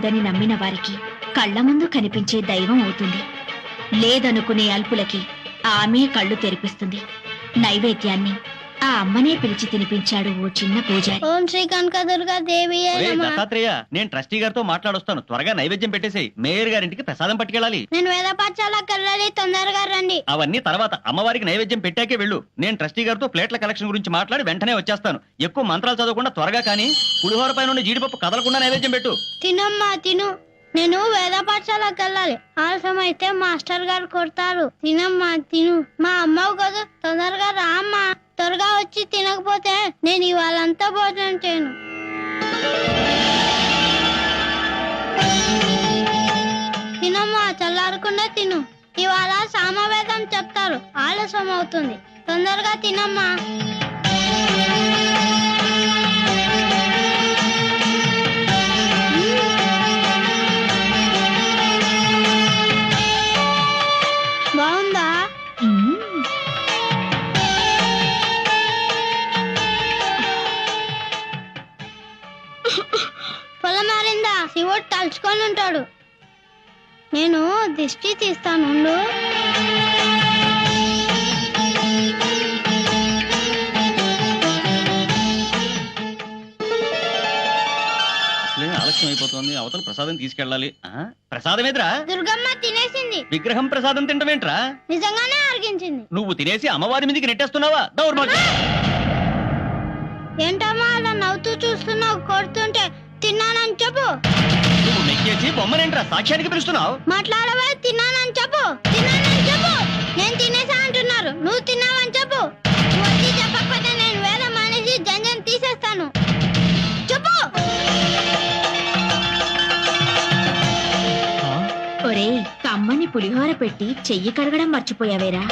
ఉందని నమ్మిన వారికి కళ్ల ముందు కనిపించే దైవం అవుతుంది. లేదనుకునే అల్పులకి ఆమె కళ్ళు తెరిపిస్తుంది. నైవేద్యాన్ని ఆ అమ్మనే పిలిచి తినిపించాడు ఓ చిన్న పూజారి. ఓం శ్రీ కనకదుర్గా దేవి దత్తాత్రేయ, నేను ట్రస్టీ గారితో మాట్లాడొస్తాను. త్వరగా నైవేద్యం పెట్టేసి మేయర్ గారింటికి ప్రసాదం పట్టుకెళ్ళాలి. నేను వేద పాఠశాలకు వెళ్ళాలి, తొందరగా రండి. అవన్నీ తర్వాత, అమ్మవారికి నైవేద్యం పెట్టాకే వెళ్ళు. నేను ట్రస్టీ గారితో ప్లేట్ల కలెక్షన్ గురించి మాట్లాడి వెంటనే వచ్చేస్తాను. ఎక్కువ మంత్రాలు చదవకుండా త్వరగా కానీ పులిహోర పైన ఉన్న జీడిపప్పు కదలకుండా నైవేద్యం పెట్టు. తినమ్మా తిను. నేను వేద పాఠశాలకు వెళ్ళాలి. ఆలస్యం అయితే మాస్టర్ గారు కొడతారు. తినమ్మా తిను. మా అమ్మవు కదా, తొందరగా రా అమ్మా. త్వరగా వచ్చి తినకపోతే నేను ఇవాళంతా భోజనం చేయను. తినమ్మా, చల్లారకుండా తిను. ఇవాళ సామవేదం చెప్తారు, ఆలస్యం అవుతుంది. తొందరగా తినమ్మా. బాగుందా? పొలం మారిందా? శివుడు తలుచుకొని ఉంటాడు. నేను దిష్టి తీస్తాను. ఆలస్యం అయిపోతుంది, అవతల ప్రసాదం తీసుకెళ్ళాలి. ప్రసాదం ఎదురా? దుర్గమ్మ తినేసింది. విగ్రహం ప్రసాదం తింటమేంట్రా? నిజంగానే అరిగించింది. నువ్వు తినేసి అమ్మవారి మీదకి నెట్టేస్తున్నావా? దౌర్భాగ్యం! ఏంటమ్మా అలా నవ్వుతూ చూస్తున్నావు? కొడుతుంటే తిన్నానని చెప్పు. నువ్వు నెక్కేసి బొమ్మనేంట్రా సాక్ష్యానికి పిలుస్తున్నావు? మాట్లాడవే. తిన్నానని చెప్పు. తిన్నానని చెప్పు. నేను తినేసా అంటున్నారు, నువ్వు తిన్నావని చెప్పు. నువ్వు వచ్చి చెప్పకపోతే నేను వేరే మానేసి జంజం తీసేస్తాను. చెప్పు. ఒరేయ్, కమ్మని పులిహోర పెట్టి చెయ్యి కడగడం మర్చిపోయావేరా?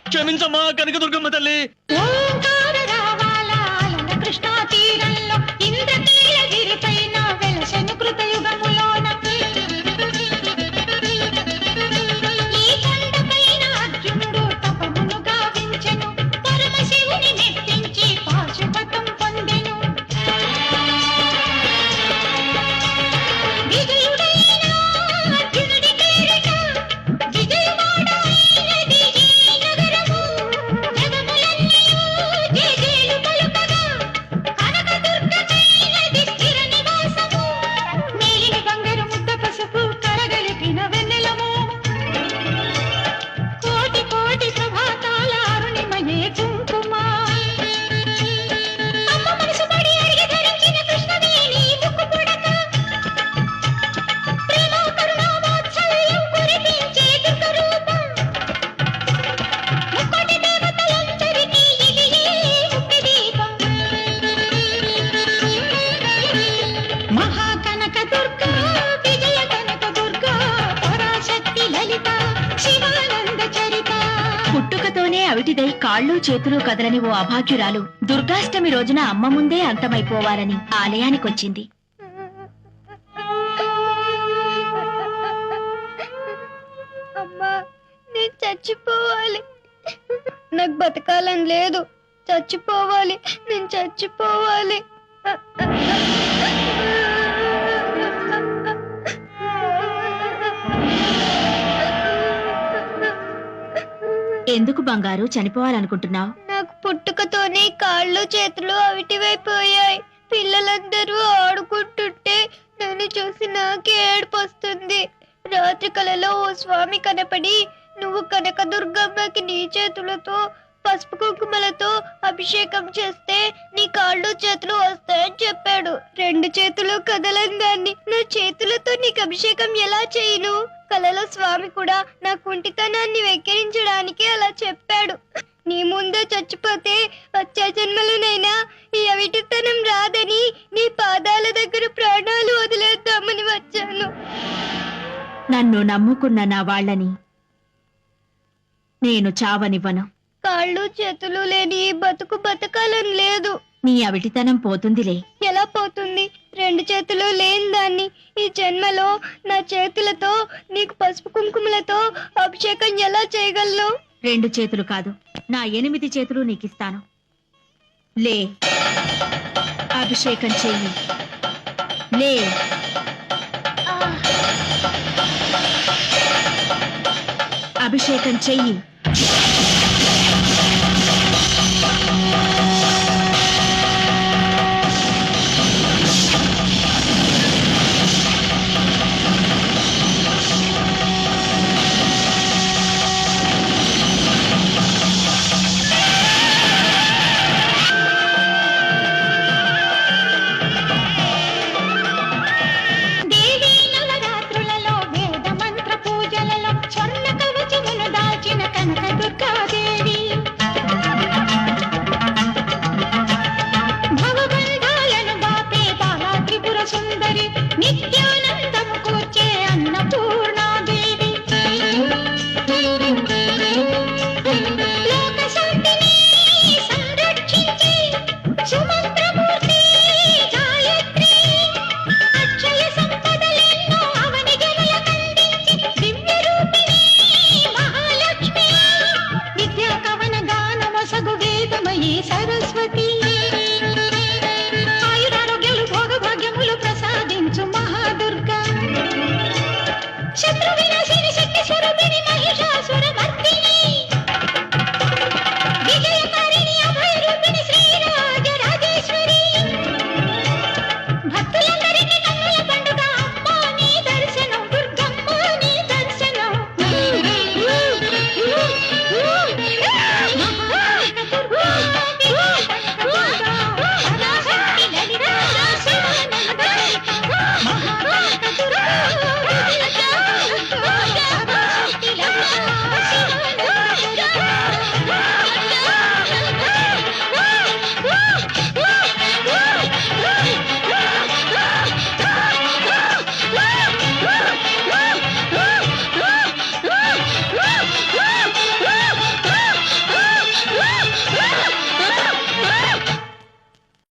క్షమించమ్మా కనకదుర్గమ్మ తల్లి. కృష్ణా తీరంలో ఇంద్రకీలగిరి పైన వెలసెను కృతయుగములోన ఈ కొండపైన అర్జునుడు తపమును గావించెను. పరమశివుని మెప్పించి పాశుపతం పొందెను. విజయుడైన అర్జునుడి పేరిట విజయవాడైనది ఈ నగరము. జగములన్నయూ జయజయలు పలుకగా కనకదుర్గకైనది స్థిర నివాసము. నీలిమి బంగారు ముద్ద పసుపు కరగలిపిన వెన్నెలము. కోటి కోటి ప్రభాతాల అరుణిమయే కుంకుమ. అమ్మ మనసు పడి అడిగి ధరించిన కృష్ణవేణి ముక్కు పుడక. ప్రేమ కరుణ వాత్సల్యం కురిపించే దుర్గ రూపం. ముక్కోటి దేవతలందరికీ ఇది ముక్తి దీపం. మహాకనక దుర్గా, విజయ కనక దుర్గా, పరాశక్తి లలిత, శివానంద చరిత. పుట్టుకతోనే అవిటిదై కాళ్ళు చేతులు కదలని ఓ అభాగ్యురాలు దుర్గాష్టమి రోజున అమ్మ ముందే అంతమైపోవాలని ఆలయానికొచ్చింది. అమ్మా, నేను చచ్చిపోవాలి. నాకు బతకాలని లేదు. చచ్చిపోవాలి, నేను చచ్చిపోవాలి. ఎందుకు బంగారు చనిపోవాలనుకుంటున్నావు? నాకు పుట్టుకతోనే కాళ్ళు చేతులు అవిటివైపోయాయి. పిల్లలందరూ ఆడుకుంటుంటే నన్ను చూసి నాకే ఏడుపు వస్తుంది. రాత్రి కలలో ఓ స్వామి కనపడి, నువ్వు కనకదుర్గమ్మకి నీ చేతులతో పసుపు కుంకుమలతో అభిషేకం చేస్తే నీ కాళ్ళు చేతులు వస్తాయని చెప్పాడు. రెండు చేతులు కదలని దాన్ని నా చేతులతో నీకు అభిషేకం ఎలా చేయను? కలలో స్వామి కూడా నా కుంటితనాన్ని వెక్కిరించడానికి అలా చెప్పాడు. నీ ముందే చచ్చిపోతే వచ్చే జన్మలోనైనా ఈ అవిటితనం రాదని నీ పాదాల దగ్గర ప్రాణాలు వదిలేద్దామని వచ్చాను. నన్ను నమ్ముకున్న నా వాళ్ళని నేను చావనివ్వను. కాళ్ళు చేతులు లేని ఈ బతుకు బతకాలని లేదు. నీ అవిటితనం పోతుందిలే. ఎలా పోతుంది? రెండు చేతులు లేని దాన్ని ఈ జన్మలో నా చేతులతో నీకు పసుపు కుంకుమలతో అభిషేకం ఎలా చేయగలను? 2 చేతులు కాదు, నా 8 చేతులు నీకిస్తాను. లే, అభిషేకం చెయ్యి. లే. అభిషేకం చెయ్యి. దేవీ నవరాత్రులలో వేద మంత్ర పూజలలో స్వర్ణ కవచమును దాల్చిన కనక దుర్గాదేవి భవబంధాలను బాపే బాలా త్రిపుర సుందరి నిత్యానందము కూర్చే అన్నపూర్ణాదేవి లోక శాంతిని సంరక్షించే సుమంత్రమూర్తి గాయత్రి అక్షయ సంపదలెన్నో అవని గెలలకందించి దివ్య రూపిణి మహాలక్ష్మి విద్యా కవన గానమొసగు వేదమయీ సరస్వతి